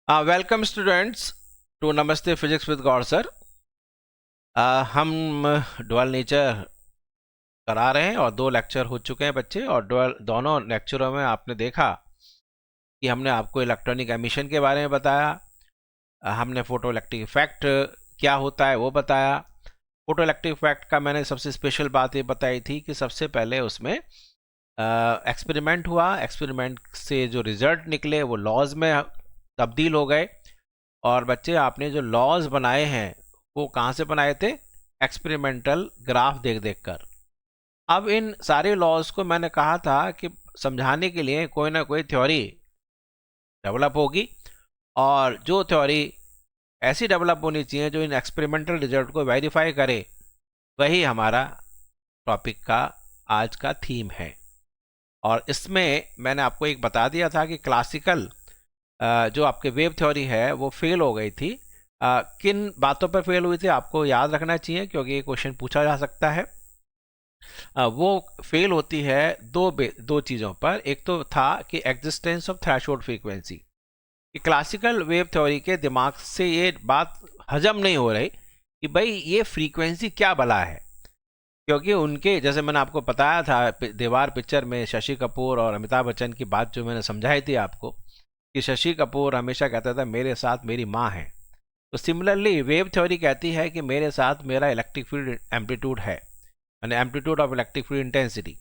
Welcome students to नमस्ते physics with Gaur sir. हम dual nature करा रहे हैं और 2 लेक्चर हो चुके हैं बच्चे। और दोनों लेक्चरों में आपने देखा कि हमने आपको इलेक्ट्रॉनिक एमिशन के बारे में बताया, हमने फोटो इलेक्ट्रिक इफेक्ट क्या होता है वो बताया। फोटो इलेक्ट्रिक इफेक्ट का मैंने सबसे स्पेशल बात ये बताई थी कि सबसे पहले उसमें एक्सपेरिमेंट हुआ, एक्सपेरिमेंट से जो रिजल्ट निकले वो लॉज में तब्दील हो गए। और बच्चे आपने जो लॉज बनाए हैं वो कहाँ से बनाए थे? एक्सपेरिमेंटल ग्राफ देख देख कर। अब इन सारे लॉज को मैंने कहा था कि समझाने के लिए कोई ना कोई थ्योरी डेवलप होगी, और जो थ्योरी ऐसी डेवलप होनी चाहिए जो इन एक्सपेरिमेंटल रिजल्ट को वेरीफाई करे, वही हमारा टॉपिक का आज का थीम है। और इसमें मैंने आपको एक बता दिया था कि क्लासिकल जो आपके वेव थ्योरी है वो फेल हो गई थी। किन बातों पर फेल हुई थी आपको याद रखना चाहिए, क्योंकि ये क्वेश्चन पूछा जा सकता है। वो फेल होती है दो चीज़ों पर। एक तो था कि एग्जिस्टेंस ऑफ थ्रेशोल्ड फ्रीक्वेंसी, कि क्लासिकल वेव थ्योरी के दिमाग से ये बात हजम नहीं हो रही कि भाई ये फ्रीक्वेंसी क्या भला है। क्योंकि उनके जैसे मैंने आपको बताया था दीवार पिक्चर में शशि कपूर और अमिताभ बच्चन की बात जो मैंने समझाई थी आपको, कि शशि कपूर हमेशा कहता था मेरे साथ मेरी माँ है। तो सिमिलरली वेव थ्योरी कहती है कि मेरे साथ मेरा इलेक्ट्रिक फील्ड एम्पलीट्यूड है, यानी amplitude of electric field intensity.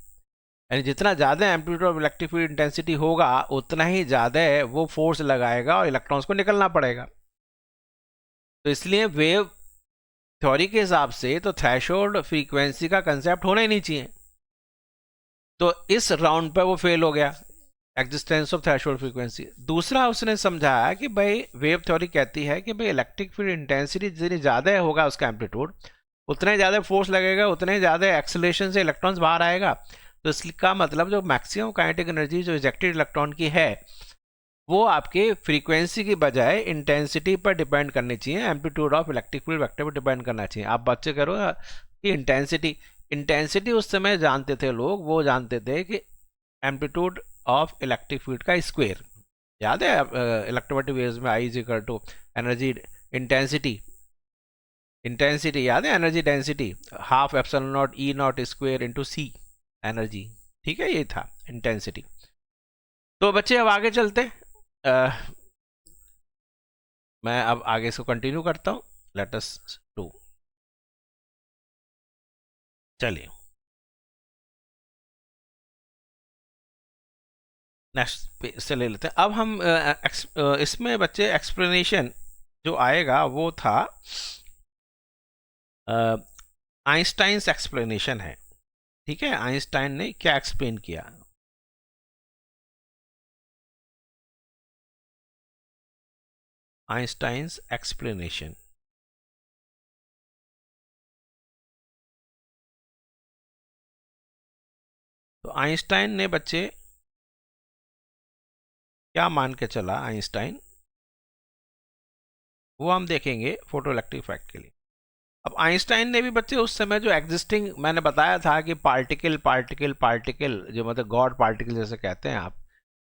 यानी जितना ज़्यादा amplitude of electric field intensity होगा उतना ही ज़्यादा वो फोर्स लगाएगा और इलेक्ट्रॉन्स को निकलना पड़ेगा। तो इसलिए वेव थ्योरी के हिसाब से तो थ्रेशोल्ड फ्रीक्वेंसी का कंसेप्ट होना ही नहीं चाहिए। तो इस राउंड पर वो फेल हो गया, एग्जिस्टेंस ऑफ थ्रेशोल्ड फ्रीक्वेंसी। दूसरा उसने समझाया कि भाई वेव थ्योरी कहती है कि भाई इलेक्ट्रिक फील्ड इंटेंसिटी जितनी ज़्यादा होगा उसका एम्पलीट्यूड, उतना ही ज़्यादा फोर्स लगेगा, उतने ही ज़्यादा एक्सेलरेशन से इलेक्ट्रॉन्स बाहर आएगा। तो इसका मतलब जो मैक्सिमम काइनेटिक एनर्जी जो इजेक्टेड इलेक्ट्रॉन की है वो आपके फ्रीक्वेंसी की बजाय इंटेंसिटी पर डिपेंड करनी चाहिए, amplitude of electric field vector पर डिपेंड करना चाहिए। आप बच्चे करो कि इंटेंसिटी इंटेंसिटी उस समय जानते थे लोग, वो जानते थे कि एम्पलीट्यूड ऑफ इलेक्ट्रिक फील्ड का स्क्वायर। याद है इलेक्ट्रोमैग्नेटिक वेव्स में I is equal to energy intensity, intensity याद है, energy density half epsilon not E not square into c energy. ठीक है, ये था इंटेंसिटी। तो बच्चे अब आगे चलते। अ, मैं अब आगे इसको कंटिन्यू करता हूँ। Let us do. चलिए नेक्स्ट से ले लेते हैं। अब हम इसमें बच्चे एक्सप्लेनेशन जो आएगा वो था आइंस्टाइन्स एक्सप्लेनेशन है। ठीक है, आइंस्टाइन ने क्या एक्सप्लेन किया। Einstein's explanation. तो आइंस्टाइन ने बच्चे क्या मान के चला, आइंस्टाइन, वो हम देखेंगे फोटो इलेक्ट्रिक इफेक्ट के लिए। अब आइंस्टाइन ने भी बच्चे उस समय जो एग्जिस्टिंग मैंने बताया था कि पार्टिकल पार्टिकल पार्टिकल जो मतलब गॉड पार्टिकल जैसे कहते हैं आप,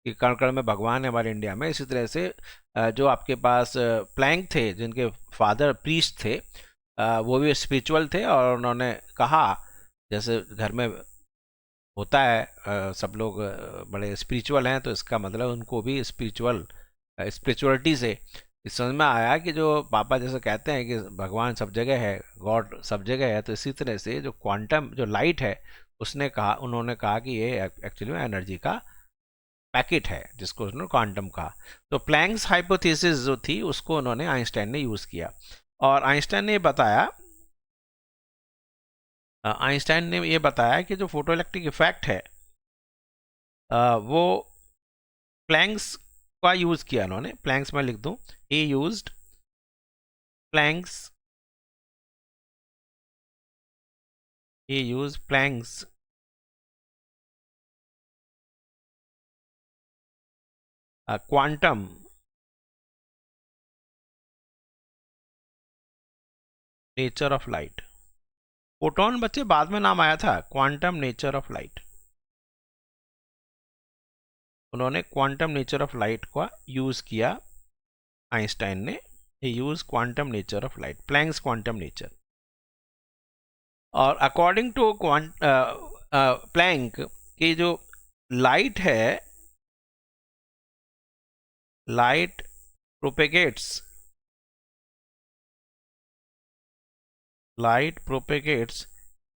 कि कण कण में भगवान है हमारे इंडिया में, इसी तरह से जो आपके पास प्लैंक थे जिनके फादर प्रीस्ट थे, वो भी स्पिरिचुअल थे। और उन्होंने कहा जैसे घर में होता है सब लोग बड़े स्पिरिचुअल हैं, तो इसका मतलब उनको भी स्पिरिचुअलिटी से इस समझ में आया कि जो पापा जैसे कहते हैं कि भगवान सब जगह है, गॉड सब जगह है, तो इसी तरह से जो क्वांटम जो लाइट है उन्होंने कहा कि ये एक्चुअली में एनर्जी का पैकेट है, जिसको उन्होंने क्वांटम कहा। तो प्लैंक्स हाइपोथेसिस जो थी उसको उन्होंने आइंस्टाइन ने यूज़ किया। और आइंस्टाइन ने बताया आइंस्टाइन ने ये बताया कि जो फोटो इलेक्ट्रिक इफेक्ट है वो प्लैंक्स का यूज़ किया उन्होंने। प्लैंक्स में लिख दूं, a used Planck's, a use Planck's quantum nature of light. Photon बच्चे बाद में नाम आया था, क्वांटम नेचर ऑफ लाइट। उन्होंने क्वांटम नेचर ऑफ लाइट का यूज़ किया आइंस्टाइन ने use quantum nature of light, Planck's quantum nature. और अकॉर्डिंग टू प्लैंक की जो लाइट है, light propagates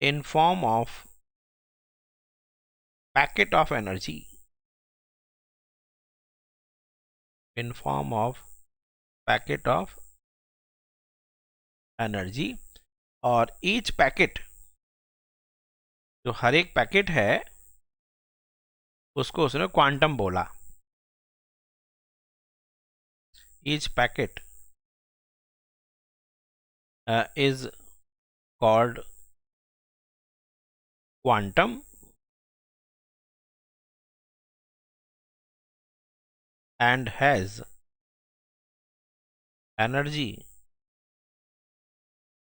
in form of packet of energy, in form of packet of energy। और each packet, जो हर एक पैकेट है उसको उसने क्वांटम बोला। each packet is called quantum and has energy,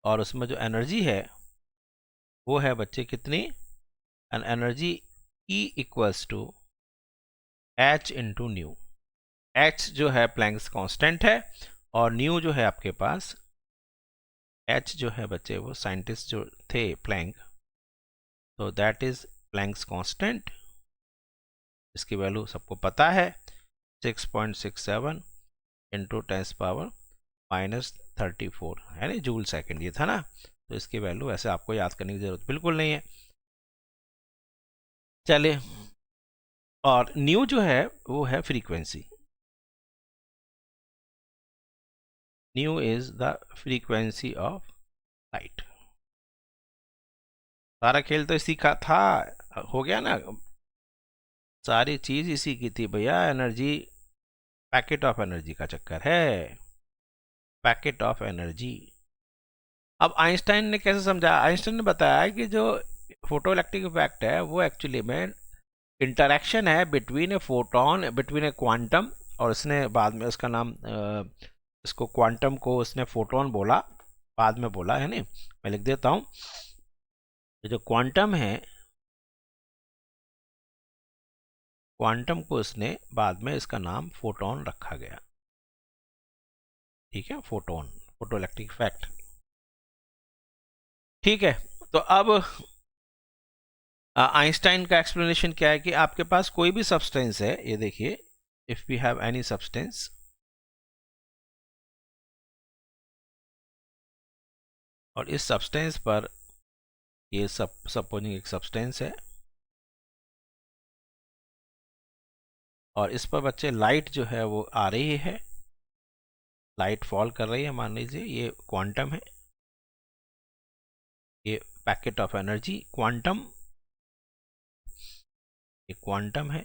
और उसमें जो एनर्जी है वो है बच्चे कितनी, एन energy E equals to H into nu. H जो है प्लैंक्स कांस्टेंट है, और न्यू जो है आपके पास, H जो है बच्चे वो साइंटिस्ट जो थे प्लैंक, तो दैट इज प्लैंक्स कांस्टेंट। इसकी वैल्यू सबको पता है, 6.67 इंटू 10⁻⁻34 है ना, जूल सेकंड ये था ना। तो इसकी वैल्यू ऐसे आपको याद करने की जरूरत बिल्कुल नहीं है। चलिए, और न्यू जो है वो है frequency, new is the frequency of light. सारा खेल तो इसी का था, हो गया ना, सारी चीज इसी की थी भैया। एनर्जी, पैकेट ऑफ एनर्जी का चक्कर है, पैकेट ऑफ एनर्जी। अब आइंस्टाइन ने कैसे समझा, आइंस्टाइन ने बताया कि जो फोटो इलेक्ट्रिक इफेक्ट है वो एक्चुअली में इंटरेक्शन है between a photon, between A quantum, और उसने बाद में उसका नाम इसको क्वांटम को उसने फोटोन बोला, बाद में बोला है नहीं, मैं लिख देता हूँ। जो क्वांटम है, क्वांटम को उसने बाद में इसका नाम फोटोन रखा गया, ठीक है, फोटोन, फोटो इलेक्ट्रिक इफेक्ट। ठीक है, तो अब आइंस्टाइन का एक्सप्लेनेशन क्या है कि आपके पास कोई भी सब्सटेंस है, ये देखिए, if we have any substance, और इस सब्सटेंस पर, ये सपोजिंग एक सब्सटेंस है, और इस पर बच्चे लाइट जो है वो आ रही है, लाइट फॉल कर रही है, मान लीजिए ये क्वांटम है, ये पैकेट ऑफ एनर्जी क्वांटम, ये क्वांटम है,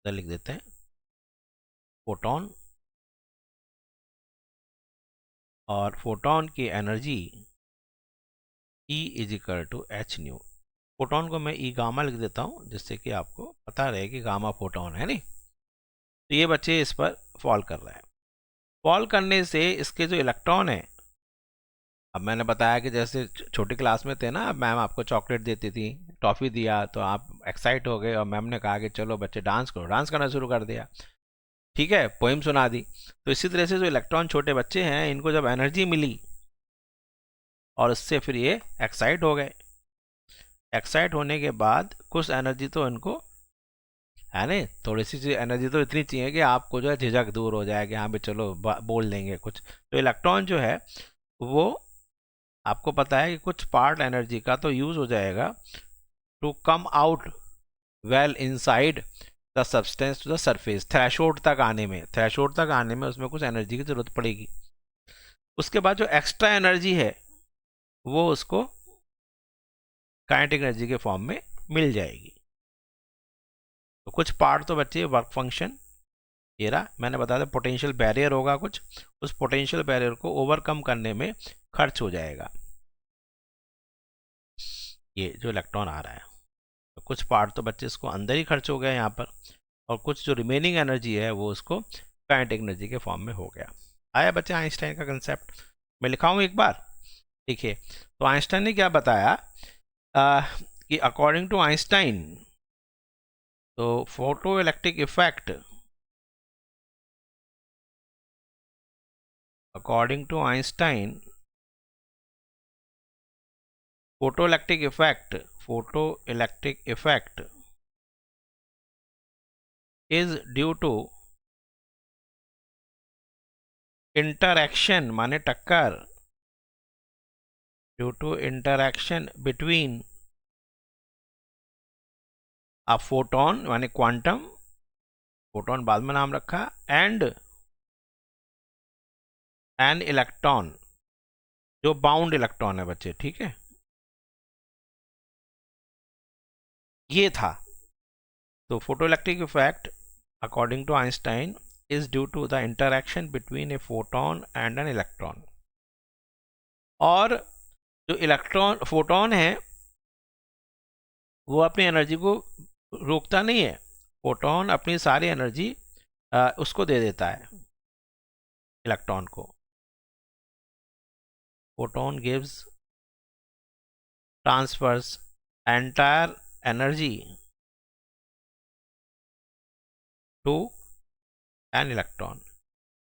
तो लिख देते हैं फोटोन, और फोटोन की energy E is equal to h nu. Photon को मैं ई गामा लिख देता हूँ, जिससे कि आपको पता रहे कि गामा फोटोन है नहीं। तो ये बच्चे इस पर फॉल कर रहा है, फॉल करने से इसके जो इलेक्ट्रॉन है, अब मैंने बताया कि जैसे छोटी क्लास में थे ना, मैम आपको चॉकलेट देती थी, टॉफ़ी दिया, तो आप एक्साइट हो गए और मैम ने कहा कि चलो बच्चे डांस करो, डांस करना शुरू कर दिया, ठीक है, पोइम सुना दी। तो इसी तरह से जो इलेक्ट्रॉन छोटे बच्चे हैं, इनको जब एनर्जी मिली और इससे फिर ये एक्साइट हो गए, एक्साइट होने के बाद कुछ एनर्जी तो इनको है ना, थोड़ी सी एनर्जी तो इतनी चाहिए कि आपको जो है झिझक दूर हो जाए कि हाँ भाई चलो बोल देंगे कुछ। तो इलेक्ट्रॉन जो है वो, आपको पता है कि कुछ पार्ट एनर्जी का तो यूज हो जाएगा to come out well inside the substance to the surface, threshold तक आने में, थ्रेशोल्ड तक आने में उसमें कुछ एनर्जी की जरूरत पड़ेगी। उसके बाद जो एक्स्ट्रा एनर्जी है वो उसको काइनेटिक एनर्जी के फॉर्म में मिल जाएगी। तो कुछ पार्ट तो बच्चे वर्क फंक्शन, ये रहा, मैंने बताया था पोटेंशियल बैरियर होगा कुछ, उस पोटेंशियल बैरियर को ओवरकम करने में खर्च हो जाएगा ये जो इलेक्ट्रॉन आ रहा है। तो कुछ पार्ट तो बच्चे इसको अंदर ही खर्च हो गया यहाँ पर, और कुछ जो रिमेनिंग एनर्जी है वो उसको काइनेटिक एनर्जी के फॉर्म में हो गया। आया बच्चे आइंस्टाइन का कंसेप्ट, मैं लिखाऊं एक बार, देखिए। तो आइंस्टाइन ने क्या बताया कि अकॉर्डिंग टू आइंस्टाइन, तो photo electric effect according to Einstein photoelectric effect is due to interaction माने टक्कर, due to interaction between a photon माने क्वांटम, फोटोन बाद में नाम रखा, एंड एन इलेक्ट्रॉन, जो बाउंड इलेक्ट्रॉन है बच्चे, ठीक है, ये था। तो photoelectric effect according to Einstein is due to the interaction between a photon and an electron. और जो इलेक्ट्रॉन फोटोन है वो अपनी एनर्जी को रोकता नहीं है, फोटोन अपनी सारी एनर्जी उसको दे देता है, इलेक्ट्रॉन को। Photon gives transfers entire energy to an electron,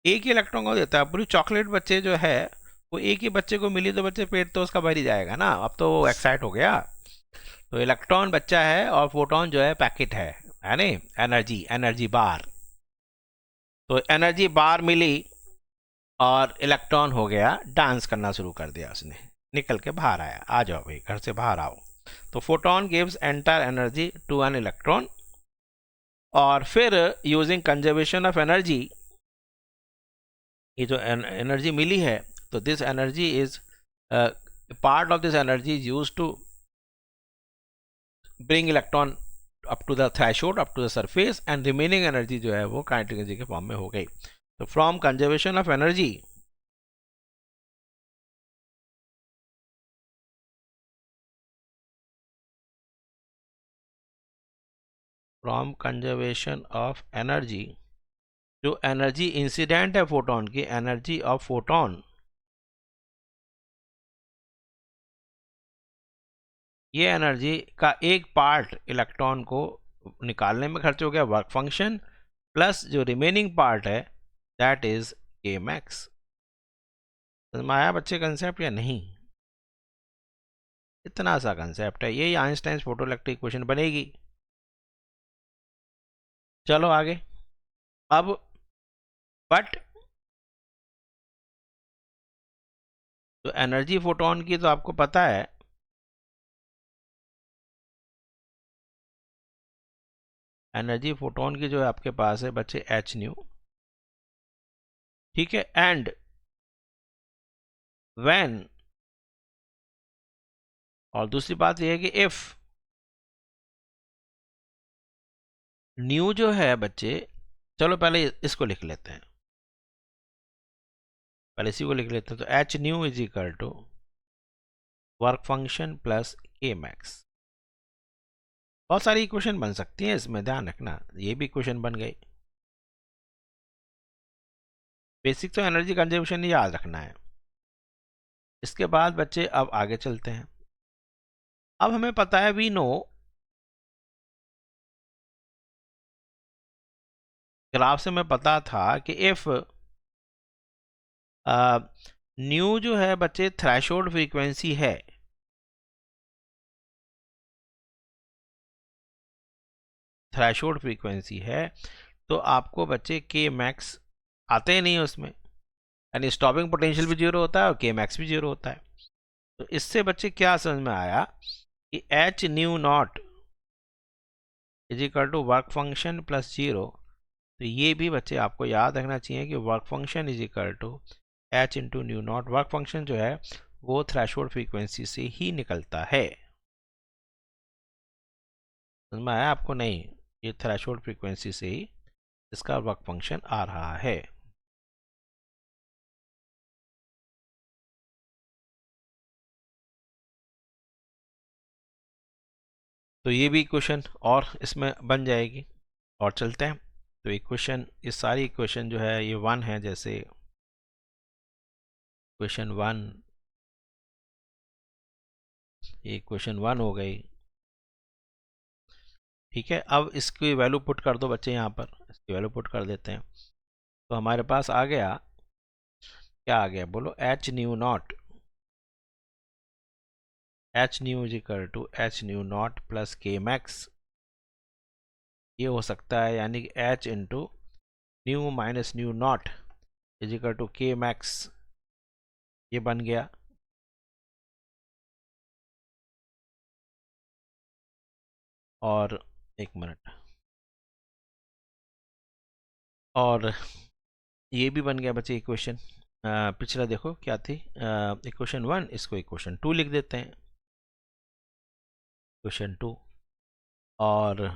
एक ही इलेक्ट्रॉन को देता है। पूरी चॉकलेट बच्चे जो है वो एक ही बच्चे को मिली तो बच्चे पेट तो उसका भर ही जाएगा ना, अब तो वो एक्साइट हो गया। तो इलेक्ट्रॉन बच्चा है और फोटोन जो है पैकेट है ना, एनर्जी बार। तो एनर्जी बार मिली और इलेक्ट्रॉन हो गया डांस करना शुरू कर दिया, उसने निकल के बाहर आया, आ जाओ भाई घर से बाहर आओ। तो photon gives entire energy to an electron. और फिर यूजिंग कंजर्वेशन ऑफ एनर्जी, ये जो एनर्जी मिली है, तो this energy is part of this energy is used to bring electron up to the threshold, up to the surface, and remaining energy जो है वो काइनेटिक एनर्जी के फॉर्म में हो गई। तो from conservation of energy, from conservation of energy, जो energy incident है फोटोन की, एनर्जी ऑफ फोटोन, ये एनर्जी का एक पार्ट इलेक्ट्रॉन को निकालने में खर्च हो गया, वर्क फंक्शन, प्लस जो रिमेनिंग पार्ट है दैट इज के मैक्स। समझ में आया बच्चे कंसेप्ट या नहीं? इतना सा कंसेप्ट है, यही आइंस्टाइन फोटोइलेक्ट्रिक इक्वेशन बनेगी। चलो आगे। अब बट तो एनर्जी फोटोन की तो आपको पता है, एनर्जी फोटोन की जो है आपके पास है बच्चे एच न्यू, ठीक है। एंड व्हेन, और दूसरी बात यह है कि इफ न्यू जो है बच्चे, चलो पहले इसको लिख लेते हैं, पहले इसी को लिख लेते हैं। तो h nu is equal to work function plus K max. बहुत सारी इक्वेशन बन सकती है इसमें, ध्यान रखना, ये भी इक्वेशन बन गई। बेसिक तो एनर्जी कंजर्वेशन याद रखना है। इसके बाद बच्चे अब आगे चलते हैं। अब हमें पता है, वी नो, ग्राफ से हमें पता था कि इफ न्यू जो है बच्चे थ्रेशोल्ड फ्रीक्वेंसी है, थ्रेशोल्ड फ्रीक्वेंसी है, तो आपको बच्चे के मैक्स आते ही नहीं उसमें, यानी स्टॉपिंग पोटेंशियल भी जीरो होता है और के मैक्स भी जीरो होता है। तो इससे बच्चे क्या समझ में आया कि h nu naught is equal to work function plus zero. तो ये भी बच्चे आपको याद रखना चाहिए कि work function is equal to h into nu naught. Work function जो है वो थ्रेशोल्ड फ्रीक्वेंसी से ही निकलता है। समझ में आया आपको? नहीं, ये थ्रेशोल्ड फ्रीक्वेंसी से ही इसका वर्क फंक्शन आ रहा है। तो ये भी इक्वेशन और इसमें बन जाएगी। और चलते हैं। तो इक्वेशन, ये सारी इक्वेशन जो है ये वन है, जैसे इक्वेशन वन, ये इक्वेशन वन हो गई, ठीक है। अब इसकी वैल्यू पुट कर दो बच्चे, यहाँ पर इसकी वैल्यू पुट कर देते हैं। तो हमारे पास आ गया क्या आ गया बोलो, h nu naught, h nu is equal to h nu naught plus K max, ये हो सकता है, यानी कि h into nu minus nu naught is equal to K max, ये बन गया। और एक मिनट, और ये भी बन गया बच्चे इक्वेशन। पिछला देखो क्या थी, इक्वेशन 1, इसको इक्वेशन 2 लिख देते हैं, इक्वेशन 2। और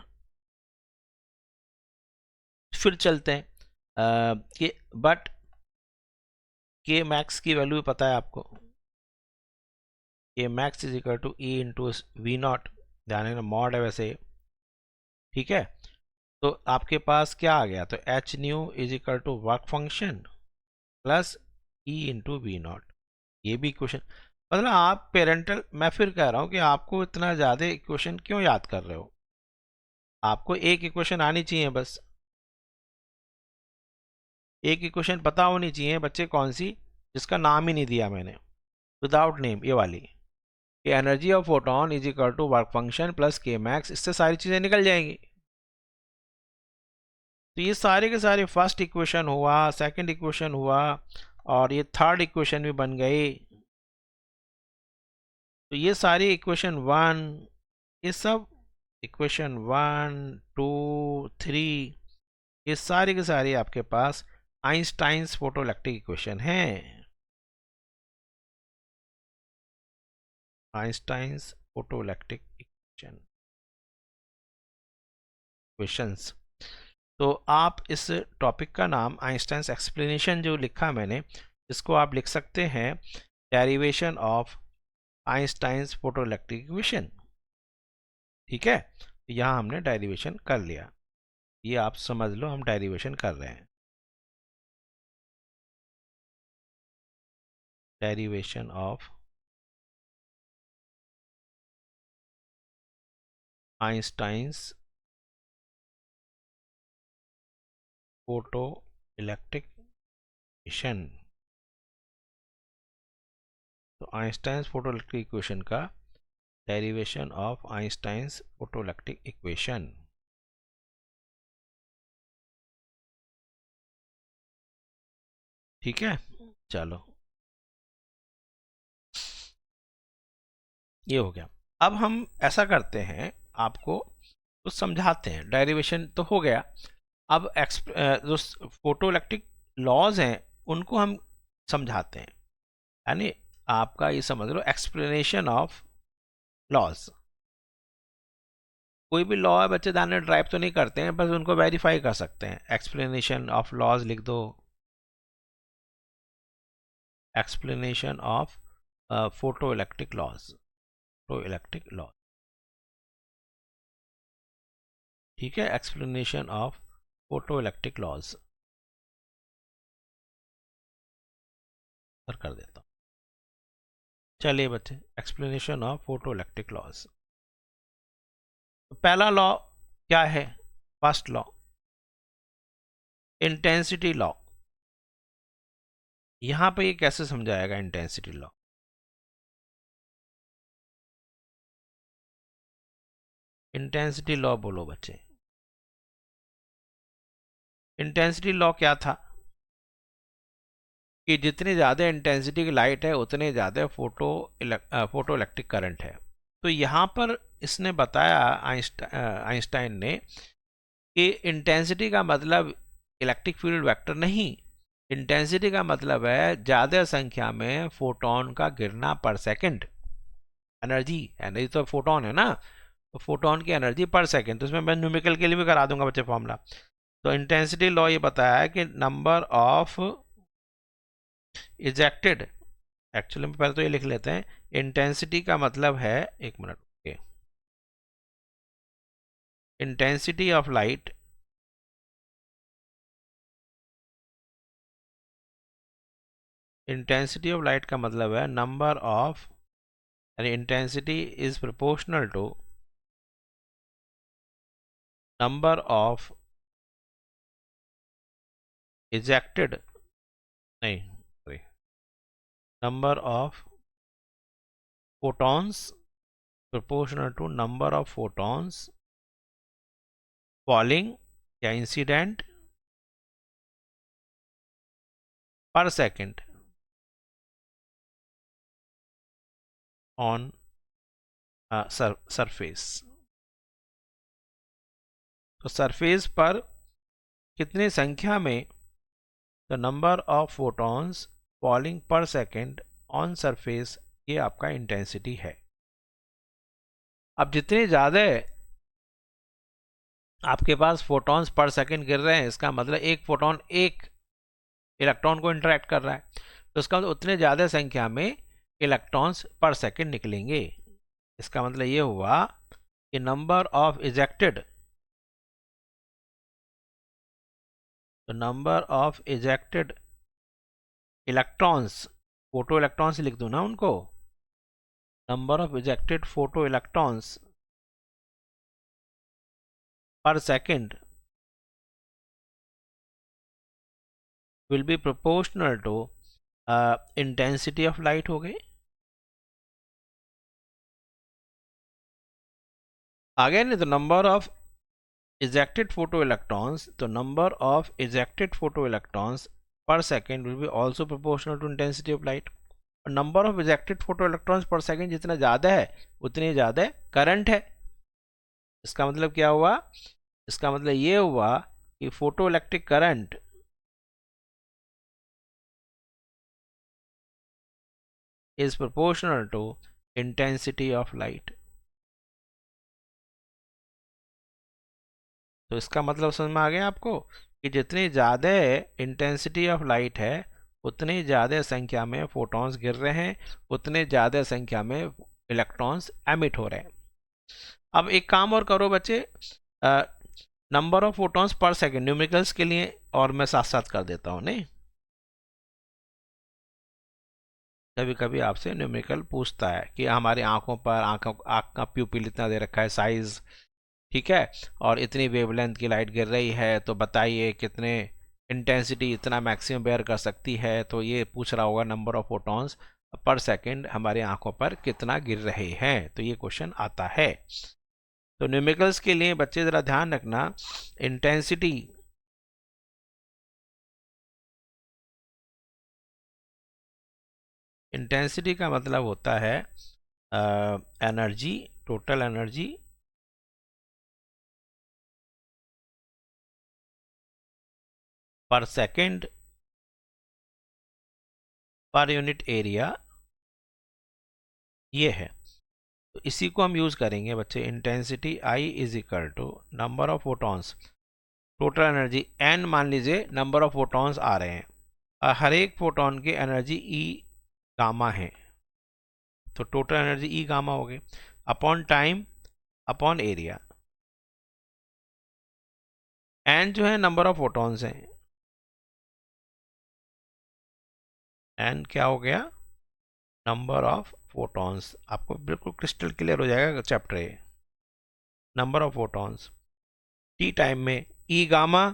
फिर चलते हैं कि बट के मैक्स की वैल्यू पता है आपको, K max is equal to e into V naught, ध्यान रखना मॉड है वैसे, ठीक है। तो आपके पास क्या आ गया, तो h nu is equal to work function plus e into V naught, ये भी इक्वेशन। मतलब आप पेरेंटल, मैं फिर कह रहा हूँ कि आपको इतना ज़्यादा इक्वेशन क्यों याद कर रहे हो, आपको एक इक्वेशन आनी चाहिए बस, एक इक्वेशन पता होनी चाहिए बच्चे, कौन सी, जिसका नाम ही नहीं दिया मैंने, विदाउट नेम, ये वाली, कि energy of photon is equal to work function plus K max, इससे सारी चीज़ें निकल जाएंगी। तो ये सारे के सारे फर्स्ट इक्वेशन हुआ, सेकंड इक्वेशन हुआ, और ये थर्ड इक्वेशन भी बन गई। तो ये सारी इक्वेशन 1, ये सब इक्वेशन 1 2 3, ये सारी के सारी आपके पास आइंस्टाइन्स फोटोइलेक्ट्रिक इक्वेशन है, आइंस्टाइन्स फोटोइलेक्ट्रिक इक्वेशंस। तो आप इस टॉपिक का नाम आइंस्टाइन्स एक्सप्लेनेशन जो लिखा मैंने, इसको आप लिख सकते हैं derivation of Einstein's photoelectric equation, ठीक है। यहाँ हमने डेरिवेशन कर लिया, ये आप समझ लो हम डेरिवेशन कर रहे हैं, derivation of Einstein's photo electric equation. तो आइंस्टाइन्स फोटो इलेक्ट्रिक इक्वेशन का derivation of Einstein's photo electric equation, ठीक है। चलो ये हो गया। अब हम ऐसा करते हैं, आपको कुछ समझाते हैं, डेरिवेशन तो हो गया, अब जो फोटो इलेक्ट्रिक लॉज हैं उनको हम समझाते हैं, यानी आपका ये समझ लो एक्सप्लेनेशन ऑफ लॉज। कोई भी लॉ है बच्चे दाने ड्राइव तो नहीं करते हैं, बस उनको वेरीफाई कर सकते हैं, एक्सप्लेनेशन ऑफ लॉज लिख दो, explanation of photo electric laws, photo electric law, ठीक है, explanation of photo electric laws कर देता हूँ। चलिए बच्चे, explanation of photo electric laws. पहला लॉ क्या है, फर्स्ट लॉ, इंटेंसिटी लॉ। यहां पे ये कैसे समझाएगा इंटेंसिटी लॉ, इंटेंसिटी लॉ बोलो बच्चे, इंटेंसिटी लॉ क्या था, कि जितनी ज़्यादा इंटेंसिटी की लाइट है उतने ज़्यादा फोटो इलेक्ट्रिक करंट है। तो यहाँ पर इसने बताया आइंस्टाइन ने कि इंटेंसिटी का मतलब इलेक्ट्रिक फील्ड वेक्टर नहीं, इंटेंसिटी का मतलब है ज़्यादा संख्या में फोटोन का गिरना पर सेकंड, एनर्जी, एनर्जी तो फोटोन है ना, तो फोटोन की एनर्जी पर सेकंड, तो इसमें मैं न्यूमेरिकल के लिए भी करा दूंगा बच्चे फॉर्मूला। तो इंटेंसिटी लॉ ये बताया है कि नंबर ऑफ इजेक्टेड, एक्चुअली में पहले तो ये लिख लेते हैं, इंटेंसिटी का मतलब है, एक minute, okay, intensity of light, intensity of light का मतलब है नंबर ऑफ, यानी intensity is proportional to number of ejected, नहीं sorry, number of photons proportional to number of photons falling या incident per second on surface। तो surface पर कितनी संख्या में the number of photons falling पर सेकेंड ऑन सरफेस, ये आपका इंटेंसिटी है। अब जितने ज़्यादा आपके पास फोटॉन्स पर सेकेंड गिर रहे हैं, इसका मतलब एक फोटोन एक इलेक्ट्रॉन को इंटरेक्ट कर रहा है, तो इसका मतलब उतने ज़्यादा संख्या में इलेक्ट्रॉन्स पर सेकेंड निकलेंगे। इसका मतलब ये हुआ कि number of ejected electrons, photo electrons लिख दूं ना उनको, number of ejected photo electrons पर second will be proportional to intensity of light हो गई। आगे नहीं, तो नंबर ऑफ ejected photoelectrons, तो number of ejected photoelectrons per second will be also proportional to intensity of light। और number of ejected photoelectrons per second जितना ज़्यादा है उतनी ज़्यादा करंट है। इसका मतलब क्या हुआ? इसका मतलब ये हुआ कि photo electric current is proportional to intensity of light। तो इसका मतलब समझ में आ गया आपको कि जितनी ज़्यादा इंटेंसिटी ऑफ लाइट है उतनी ज़्यादा संख्या में फोटॉन्स गिर रहे हैं, उतने ज़्यादा संख्या में इलेक्ट्रॉन्स एमिट हो रहे हैं। अब एक काम और करो बच्चे, number of photons per second numericals के लिए और मैं साथ साथ कर देता हूँ। नहीं, कभी कभी आपसे न्यूमेरिकल पूछता है कि हमारी आंखों पर आंख का प्यूपिल इतना दे रखा है साइज, ठीक है, और इतनी वेवलेंथ की लाइट गिर रही है, तो बताइए कितने इंटेंसिटी इतना मैक्सिमम बेयर कर सकती है। तो ये पूछ रहा होगा नंबर ऑफ फोटॉन्स पर सेकंड हमारी आंखों पर कितना गिर रहे हैं, तो ये क्वेश्चन आता है। तो न्यूमेरिकल्स के लिए बच्चे ज़रा ध्यान रखना, इंटेंसिटी इंटेंसिटी का मतलब होता है एनर्जी, टोटल एनर्जी पर सेकंड पर यूनिट एरिया, ये है। तो इसी को हम यूज़ करेंगे बच्चे, intensity I is equal to number of photons, total energy n मान लीजिए नंबर ऑफ फोटॉन्स आ रहे हैं और हर एक फोटॉन की एनर्जी ई गामा है, तो टोटल एनर्जी ई गामा हो गई upon time upon area. N जो है नंबर ऑफ फोटॉन्स हैं, एन क्या हो गया? Number of photons. आपको बिल्कुल क्रिस्टल क्लियर हो जाएगा चैप्टर ये, number of photons t time में, E gamma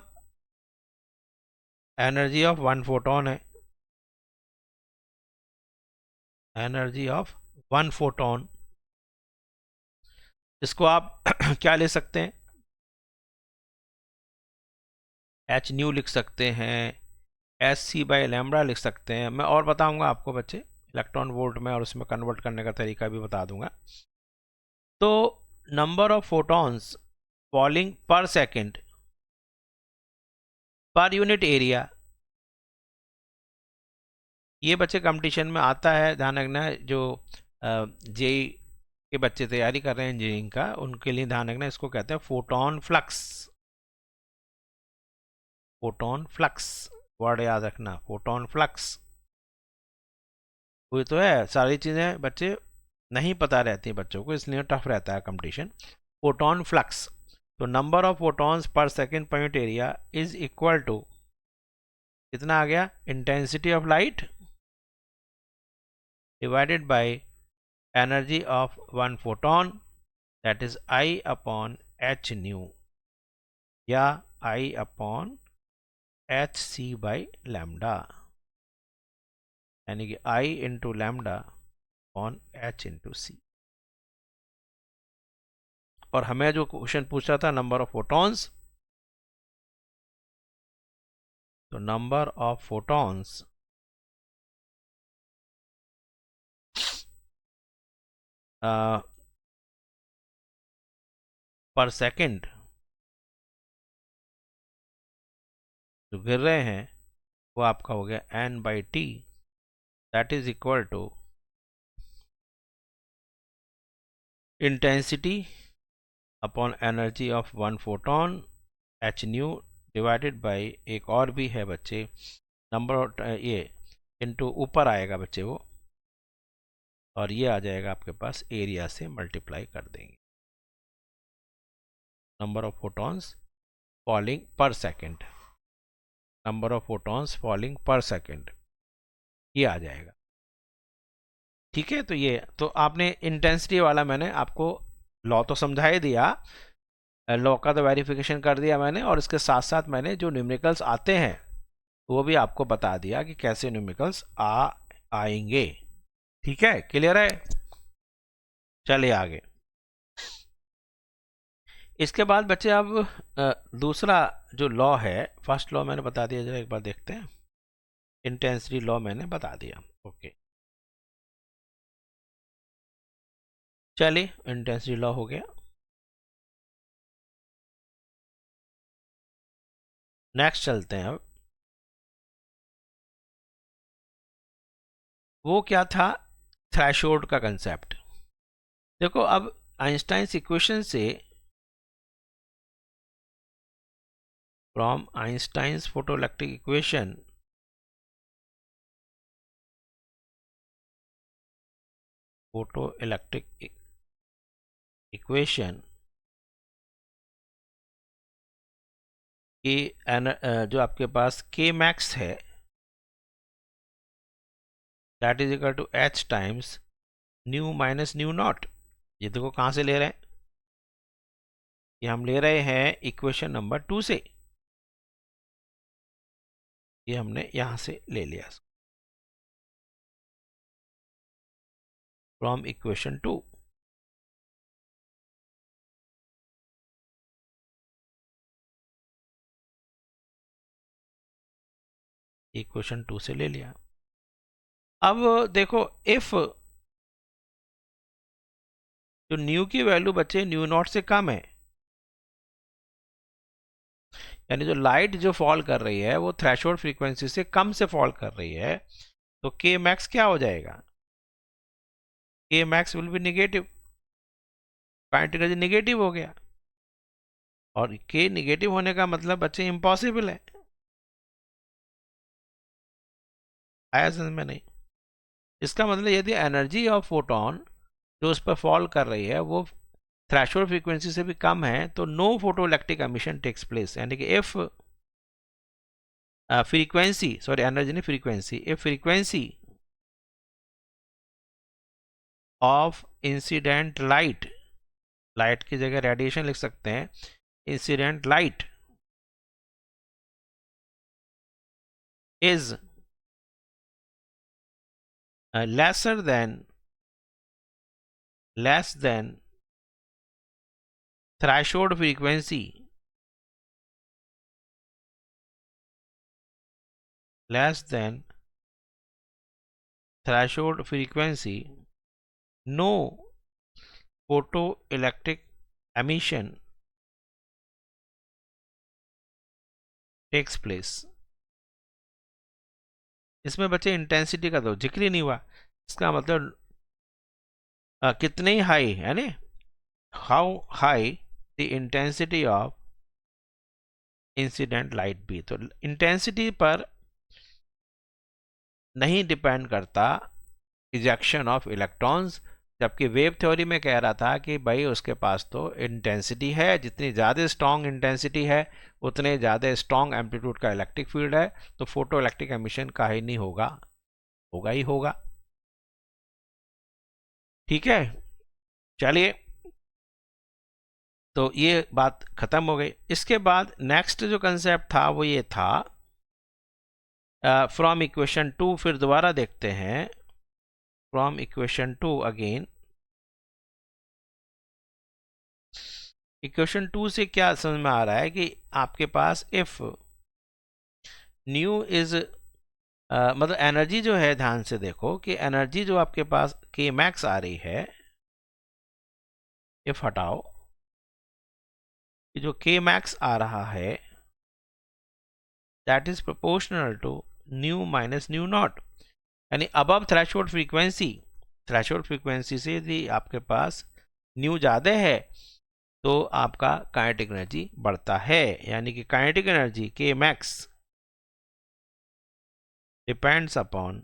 energy of one photon है, एनर्जी ऑफ वन फोटॉन। इसको आप क्या ले सकते हैं? एच न्यू लिख सकते हैं, एस सी बाई लैम्बडा लिख सकते हैं। मैं और बताऊंगा आपको बच्चे इलेक्ट्रॉन वोल्ट में, और उसमें कन्वर्ट करने का तरीका भी बता दूंगा। तो नंबर ऑफ फोटॉन्स फॉलिंग पर सेकेंड पर यूनिट एरिया, ये बच्चे कंपटीशन में आता है, ध्यान रखना। जो जेई के बच्चे तैयारी कर रहे हैं इंजीनियरिंग का, उनके लिए ध्यान रखना, इसको कहते हैं photon flux. Photon flux word याद रखना, फोटॉन फ्लक्स। वही तो है, सारी चीज़ें बच्चे नहीं पता रहती बच्चों को, इसलिए टफ रहता है कंपटीशन। फोटॉन फ्लक्स, तो number of photons per second per unit area is equal to कितना आ गया? Intensity of light divided by energy of one photon, that is I upon h nu, या I upon h c by lambda. यानी कि I into lambda on H into c. और हमें जो question पूछा था नंबर ऑफ फोटॉन्स, तो number of photons per second जो गिर रहे हैं वो आपका हो गया n/t, that is equal to intensity upon energy of one photon h nu divided by, एक और भी है बच्चे, नंबर ये इनटू ऊपर आएगा बच्चे वो, और ये आ जाएगा आपके पास एरिया से मल्टीप्लाई कर देंगे, नंबर ऑफ फोटॉन्स फॉलिंग पर second, number of photons falling पर सेकेंड, ये आ जाएगा। ठीक है, तो ये तो आपने इंटेंसिटी वाला मैंने आपको लॉ तो समझा ही दिया, लॉ का तो वेरिफिकेशन कर दिया मैंने, और इसके साथ साथ मैंने जो न्यूमेरिकल्स आते हैं वो भी आपको बता दिया कि कैसे न्यूमेरिकल्स आएंगे। ठीक है, क्लियर है? चलिए आगे। इसके बाद बच्चे अब दूसरा जो लॉ है, फर्स्ट लॉ मैंने बता दिया, जरा एक बार देखते हैं। इंटेंसिटी लॉ मैंने बता दिया, ओके। चलिए, इंटेंसिटी लॉ हो गया। नेक्स्ट चलते हैं अब। वो क्या था? थ्रेशोल्ड का कंसेप्ट। देखो, अब आइंस्टाइन्स इक्वेशन से, from Einstein's photoelectric equation, photoelectric equation की जो आपके पास के मैक्स है, that is equal to h times nu minus nu naught. ये देखो कहाँ से ले रहे हैं, ये हम ले रहे हैं इक्वेशन नंबर 2 से, ये हमने यहां से ले लिया, फ्रॉम इक्वेशन 2। इक्वेशन 2 से ले लिया। अब देखो, इफ जो न्यू की वैल्यू बच्चे न्यू नॉट से कम है, यानी जो लाइट जो फॉल कर रही है वो थ्रेशोल्ड फ्रीक्वेंसी से कम से फॉल कर रही है, तो के मैक्स क्या हो जाएगा? के max will be negative, kinetic energy negative हो गया, और के निगेटिव होने का मतलब बच्चे इम्पॉसिबल है। आया समझ में? नहीं। इसका मतलब यदि एनर्जी ऑफ फोटोन जो उस पर फॉल कर रही है वो थ्रेशोल्ड फ्रीक्वेंसी से भी कम है, तो no photoelectric emission takes place, यानी कि इफ फ्रीक्वेंसी, सॉरी एनर्जी नहीं frequency, if frequency of incident light, light की जगह रेडिएशन लिख सकते हैं, incident light is lesser than threshold frequency, less than threshold frequency, no photoelectric emission takes place। इसमें बच्चे इंटेंसिटी का तो जिक्र ही नहीं हुआ, इसका मतलब कितनी हाई, यानी how high the intensity of incident light भी, तो इंटेंसिटी पर नहीं डिपेंड करता इजेक्शन ऑफ इलेक्ट्रॉन्स, जबकि वेव थ्योरी में कह रहा था कि भाई उसके पास तो इंटेंसिटी है, जितनी ज़्यादा स्ट्रॉन्ग इंटेंसिटी है उतने ज़्यादा स्ट्रॉन्ग एम्पलीट्यूड का इलेक्ट्रिक फील्ड है, तो फोटो इलेक्ट्रिक एमिशन का ही नहीं होगा, होगा ही होगा। ठीक है, चलिए, तो ये बात खत्म हो गई। इसके बाद नेक्स्ट जो कंसेप्ट था वो ये था फ्रॉम इक्वेशन 2 फिर दोबारा देखते हैं, फ्रॉम इक्वेशन 2 अगेन, इक्वेशन 2 से क्या समझ में आ रहा है कि आपके पास इफ न्यू इज मतलब एनर्जी जो है, ध्यान से देखो कि एनर्जी जो आपके पास के मैक्स आ रही है, इफ हटाओ, जो के मैक्स आ रहा है that is proportional to nu minus nu not, यानी above threshold frequency, threshold frequency से यदि आपके पास न्यू ज़्यादा है तो आपका काइनेटिक एनर्जी बढ़ता है, यानी कि काइनेटिक एनर्जी के max depends upon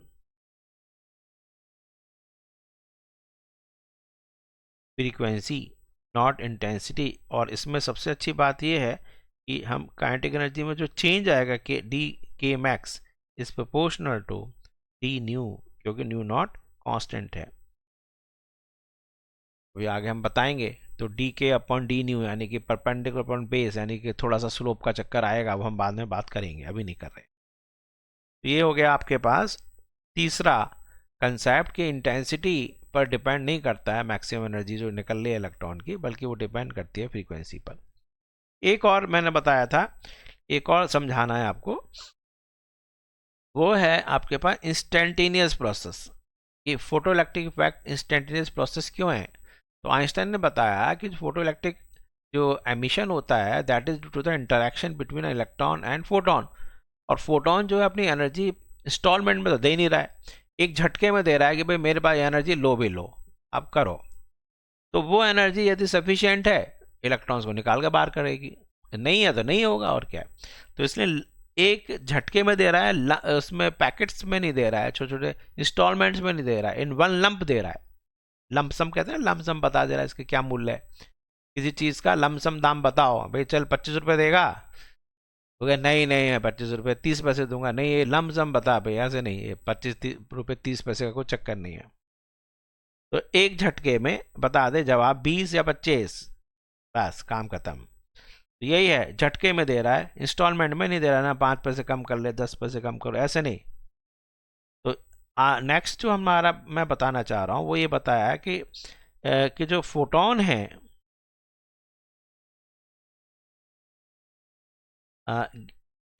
frequency not intensity. और इसमें सबसे अच्छी बात यह है कि हम काइनेटिक एनर्जी में जो चेंज आएगा के d K max is proportional to d nu, क्योंकि न्यू नॉट कांस्टेंट है। अभी आगे हम बताएंगे, तो डी के अपॉन डी न्यू यानी कि परपेंडिकुलर अपॉन बेस, यानी कि थोड़ा सा स्लोप का चक्कर आएगा, अब हम बाद में बात करेंगे, अभी नहीं कर रहे। तो ये हो गया आपके पास तीसरा कंसेप्ट कि इंटेंसिटी पर डिपेंड नहीं करता है मैक्सिमम एनर्जी जो निकल रही है इलेक्ट्रॉन की, बल्कि वो डिपेंड करती है फ्रीक्वेंसी पर। एक और मैंने बताया था, एक और समझाना है आपको, वो है आपके पास इंस्टेंटेनियस प्रोसेस। कि फोटोइलेक्ट्रिक इफेक्ट इंस्टेंटेनियस प्रोसेस क्यों है? तो आइंस्टाइन ने बताया कि फोटोइलेक्ट्रिक जो एमिशन होता है that is due to the interaction between electron and photon, और फोटोन जो है अपनी एनर्जी इंस्टॉलमेंट में तो दे ही नहीं रहा है, एक झटके में दे रहा है कि भाई मेरे पास एनर्जी लो भी लो, अब करो। तो वो एनर्जी यदि सफिशिएंट है इलेक्ट्रॉन्स को निकाल के बाहर करेगी, नहीं है तो नहीं होगा, और क्या है। तो इसलिए एक झटके में दे रहा है, उसमें पैकेट्स में नहीं दे रहा है, छोटे छोटे इंस्टॉलमेंट्स में नहीं दे रहा है, इन वन लंप दे रहा है। लमसम कहते हैं, लमसम बता दे रहा है इसके क्या मूल्य है, किसी चीज़ का लमसम दाम बताओ, भाई चल 25 रुपये देगा, तो क्या नहीं नहीं है 25 रुपये, 30 पैसे दूंगा, नहीं ये लमसम बता भाई, ऐसे नहीं, ये 25 रुपये 30 पैसे का कोई चक्कर नहीं है। तो एक झटके में बता दे जवाब 20 या 25, बस काम खत्म। तो यही है, झटके में दे रहा है, इंस्टॉलमेंट में नहीं दे रहा ना, 5 पैसे कम कर ले, 10 पैसे कम करो, ऐसे नहीं। तो नेक्स्ट जो हमारा मैं बताना चाह रहा हूँ वो ये बताया कि जो फोटोन है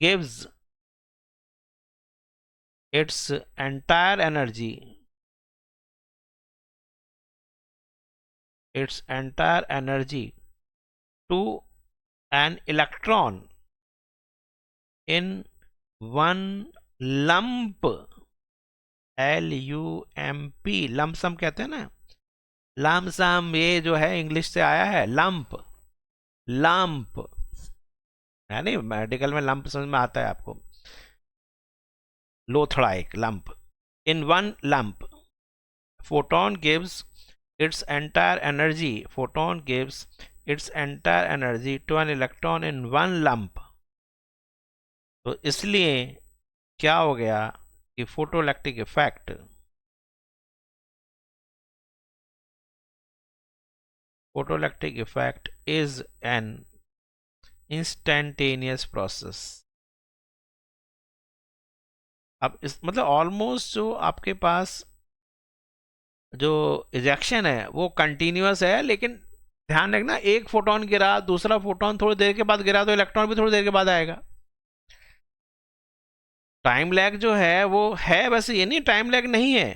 gives its entire energy, its entire energy to an electron in one lump, LUMP, lump sum कहते हैं ना, लमसम ये जो है इंग्लिश से आया है, लंप, लंप है नहीं, मेडिकल में लंप समझ में आता है आपको, लोथड़ा एक lump, in one lump photon gives its entire energy, photon gives its entire energy to an electron in one lump। तो इसलिए क्या हो गया कि photoelectric effect, photoelectric effect is an instantaneous process. अब इस मतलब ऑलमोस्ट जो आपके पास जो इजेक्शन है वो कंटिन्यूअस है, लेकिन ध्यान रखना एक फोटोन गिरा, दूसरा फोटोन थोड़ी देर के बाद गिरा, तो इलेक्ट्रॉन भी थोड़ी देर के बाद आएगा। टाइम लैग जो है वो है, वैसे ये नहीं टाइम लैग नहीं है,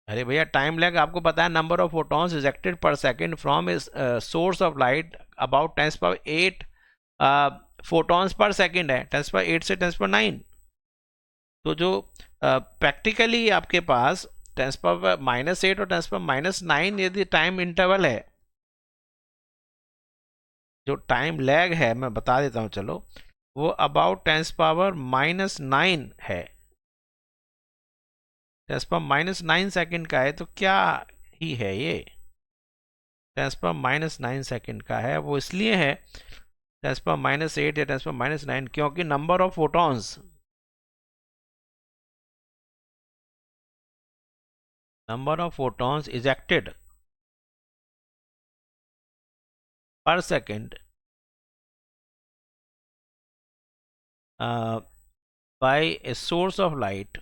अरे भैया टाइम लैग आपको पता है, नंबर ऑफ फोटॉन्स इजेक्टेड पर second from source of light about 10⁸ photons per second है, 10⁸ से 10⁹। तो जो प्रैक्टिकली आपके पास 10⁻⁻8 और 10⁻⁹ यदि टाइम इंटरवल है, जो टाइम लैग है मैं बता देता हूँ चलो, वो अबाउट 10⁻⁹ है, 10⁻⁹ सेकंड का है। तो क्या ही है ये, 10⁻⁹ सेकंड का है, वो इसलिए है 10⁻⁸ या 10⁻⁹ क्योंकि number of photons, number of photons ejected पर second by a source of light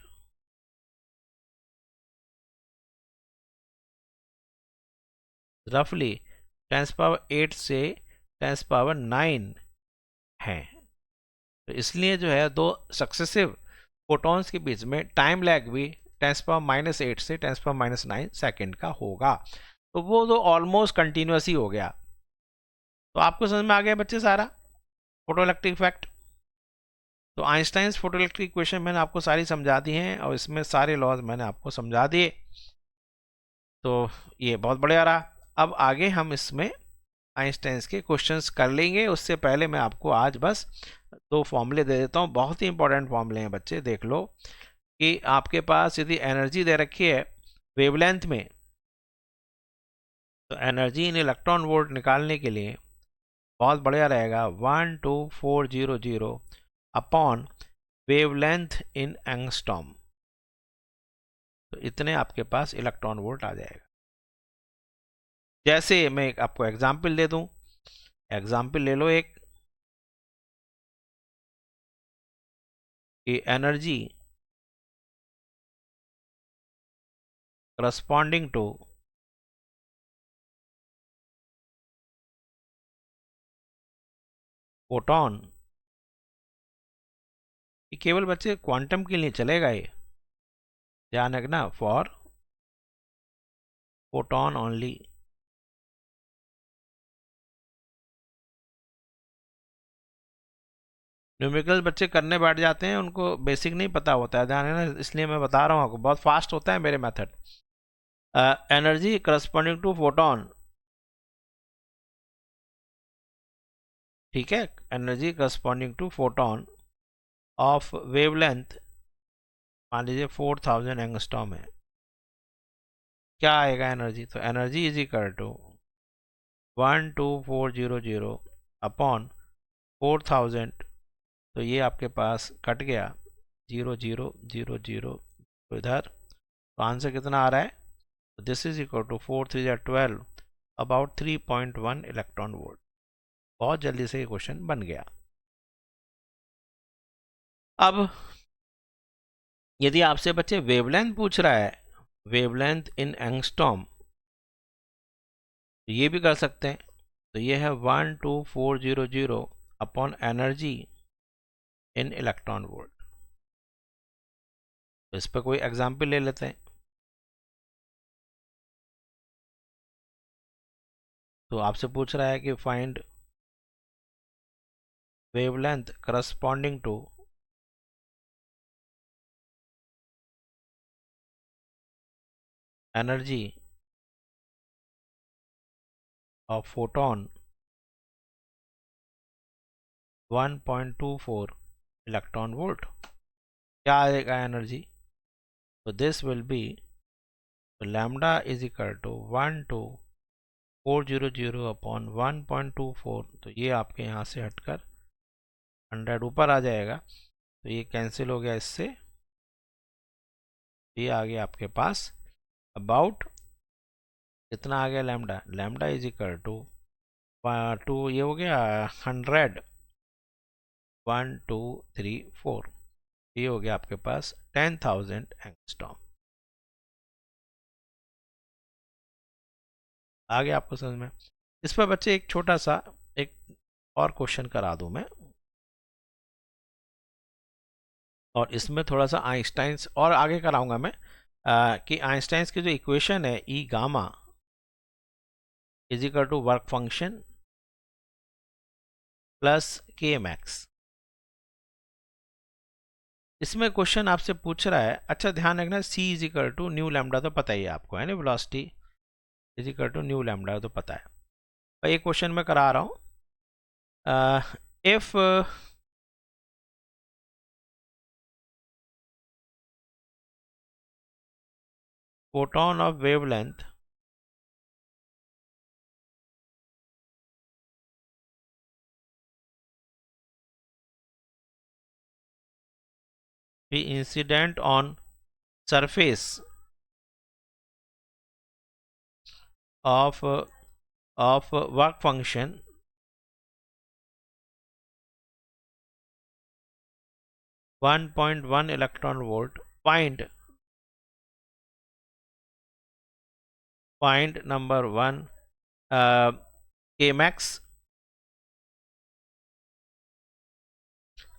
roughly 10⁻⁸ से 10⁻⁹ है। तो इसलिए जो है दो सक्सेसिव फोटॉन्स के बीच में टाइम लैग भी 10⁻⁸ से 10⁻⁹ सेकेंड का होगा। तो वो तो ऑलमोस्ट कंटिन्यूस ही हो गया। तो आपको समझ में आ गया बच्चे सारा फोटोइलेक्ट्रिक इफेक्ट। तो आइंस्टाइंस फोटोइलेक्ट्रिक इक्वेशन मैंने आपको सारी समझा दी हैं और इसमें सारे लॉज मैंने आपको समझा दिए। तो ये बहुत बढ़िया रहा। अब आगे हम इसमें आइंस्टाइंस के क्वेश्चंस कर लेंगे। उससे पहले मैं आपको आज बस दो फॉर्मूले दे देता हूँ, बहुत ही इंपॉर्टेंट फॉर्मूले हैं बच्चे। देख लो कि आपके पास यदि एनर्जी दे रखी है वेवलेंथ में, तो एनर्जी इन इलेक्ट्रॉन वोल्ट निकालने के लिए बहुत बढ़िया रहेगा 12400 अपॉन वेवलेंथ इन एंगस्ट्रॉम। तो इतने आपके पास इलेक्ट्रॉन वोल्ट आ जाएगा। जैसे मैं आपको एग्जाम्पल दे दूं, एग्जाम्पल ले लो एक कि एनर्जी करस्पॉन्डिंग टू फोटॉन, ये केवल बच्चे क्वांटम के लिए चलेगा, ये ध्यान रखना, फॉर फोटॉन ओनली। न्यूमेरिकल बच्चे करने बैठ जाते हैं, उनको बेसिक नहीं पता होता है, ध्यान है ना, इसलिए मैं बता रहा हूँ आपको, बहुत फास्ट होता है मेरे method. Energy corresponding to photon, ठीक है, energy corresponding to photon of wavelength मान लीजिए 4000 एंगस्ट्रॉम है। क्या आएगा एनर्जी? तो energy is equal to 12400 upon 4000। तो ये आपके पास कट गया 0000 इधर, तो आंसर कितना आ रहा है? तो this is equal to 4 3 12 about 3.1 electron volt. बहुत जल्दी से ये क्वेश्चन बन गया। अब यदि आपसे बच्चे वेवलेंथ पूछ रहा है, वेवलेंथ इन एंगस्ट्रॉम, तो ये भी कर सकते हैं। तो ये है 12400 upon energy in electron volt. तो इस पर कोई एग्जाम्पल ले लेते हैं। तो आपसे पूछ रहा है कि find wavelength corresponding to energy of photon 1.24 electron volt. क्या आएगा एनर्जी? तो this will be lambda is equal to 12400 upon 1.24। तो ये आपके यहाँ से हटकर 100 ऊपर आ जाएगा, तो ये कैंसिल हो गया इससे। ये आ गया आपके पास अबाउट कितना आ गया lambda? Lambda is equal to ये हो गया 100, 1 2 3 4, ये हो गया आपके पास 10,000 एंगस्ट्रॉम। आ गया आपको समझ में? इस पर बच्चे एक छोटा सा एक और क्वेश्चन करा दूं मैं, और इसमें थोड़ा सा आइंस्टाइंस और आगे कराऊंगा मैं, कि आइंस्टाइंस की जो इक्वेशन है E gamma is equal to work function plus K max. इसमें क्वेश्चन आपसे पूछ रहा है, अच्छा ध्यान रखना, c is equal to nu lambda तो पता ही है आपको, है ना, velocity is equal to nu lambda तो पता है। और ये क्वेश्चन मैं करा रहा हूँ, if photon of wavelength be incident on surface of work function 1.1 electron volt. Find number 1 Kmax,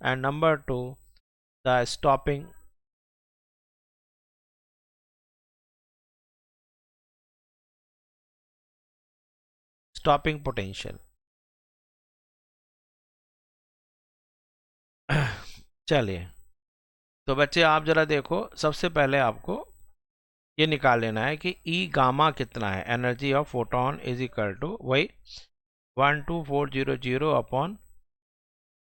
and number 2 the stopping potential. चलिए, तो बच्चे आप जरा देखो, सबसे पहले आपको ये निकाल लेना है कि ई गामा कितना है. Energy of photon is equal to वही 12400 अपॉन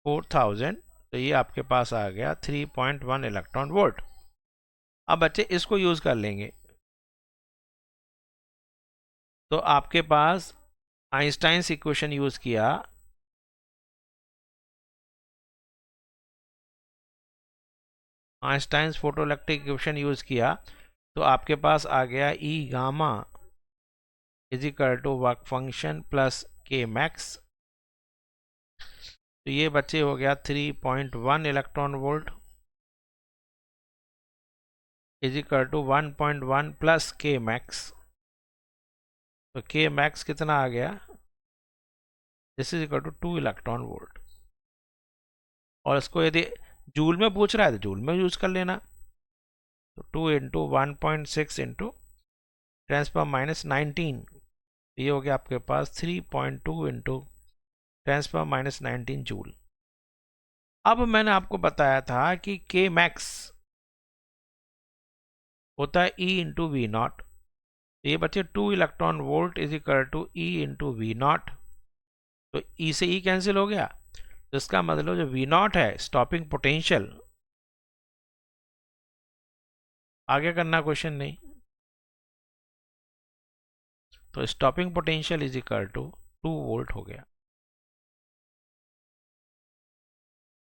4000. तो ये आपके पास आ गया 3.1 इलेक्ट्रॉन वोल्ट. अब बच्चे इसको यूज कर लेंगे. तो आपके पास आइंस्टाइन्स इक्वेशन यूज किया. आइंस्टाइन्स फोटोइलेक्ट्रिक इक्वेशन यूज किया तो आपके पास आ गया e gamma is equal to work function plus K max. तो ये बच्चे हो गया 3.1 electron volt is equal to 1.1 plus K max. तो के मैक्स कितना आ गया, this is equal to 2 electron volt. और इसको यदि जूल में पूछ रहा है तो जूल में यूज कर लेना. तो 2 इंटू 1.6 इंटू 10⁻⁻19, ये हो गया आपके पास 3.2 इंटू 10⁻⁻19 जूल. अब मैंने आपको बताया था कि के मैक्स होता है ई इंटू वी नॉट. ये बच्चे 2 electron volt is equal to e into V naught. तो ई से ई कैंसिल हो गया. तो इसका मतलब जो वी नॉट है स्टॉपिंग पोटेंशियल, आगे करना क्वेश्चन नहीं. तो stopping potential is equal to 2 volt हो गया.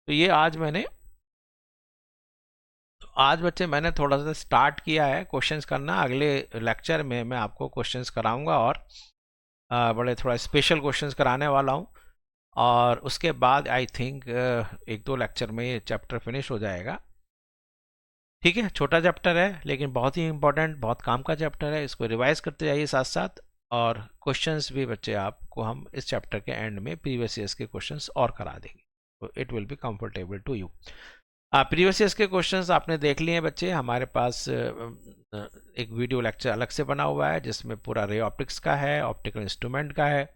तो ये आज बच्चे मैंने थोड़ा सा स्टार्ट किया है क्वेश्चंस करना. अगले लेक्चर में मैं आपको क्वेश्चंस कराऊंगा और बड़े थोड़ा स्पेशल क्वेश्चंस कराने वाला हूं. और उसके बाद आई थिंक 1-2 लेक्चर में ये चैप्टर फिनिश हो जाएगा. ठीक है, छोटा चैप्टर है लेकिन बहुत ही इंपॉर्टेंट, बहुत काम का चैप्टर है. इसको रिवाइज करते जाइए साथ साथ. और क्वेश्चंस भी बच्चे आपको हम इस चैप्टर के एंड में प्रीवियस ईयर्स के क्वेश्चंस और करा देंगे. तो it will be comfortable to you. Previous years के क्वेश्चंस आपने देख लिए हैं बच्चे. हमारे पास एक वीडियो लेक्चर अलग से बना हुआ है जिसमें पूरा रे ऑप्टिक्स का है, ऑप्टिकल इंस्ट्रूमेंट का है,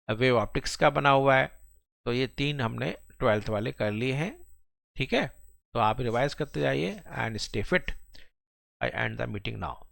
वेव ऑप्टिक्स का बना हुआ है. तो ये 3 हमने 12th वाले कर लिए हैं. ठीक है, तो आप रिवाइज करते जाइए and stay fit. I and the meeting now.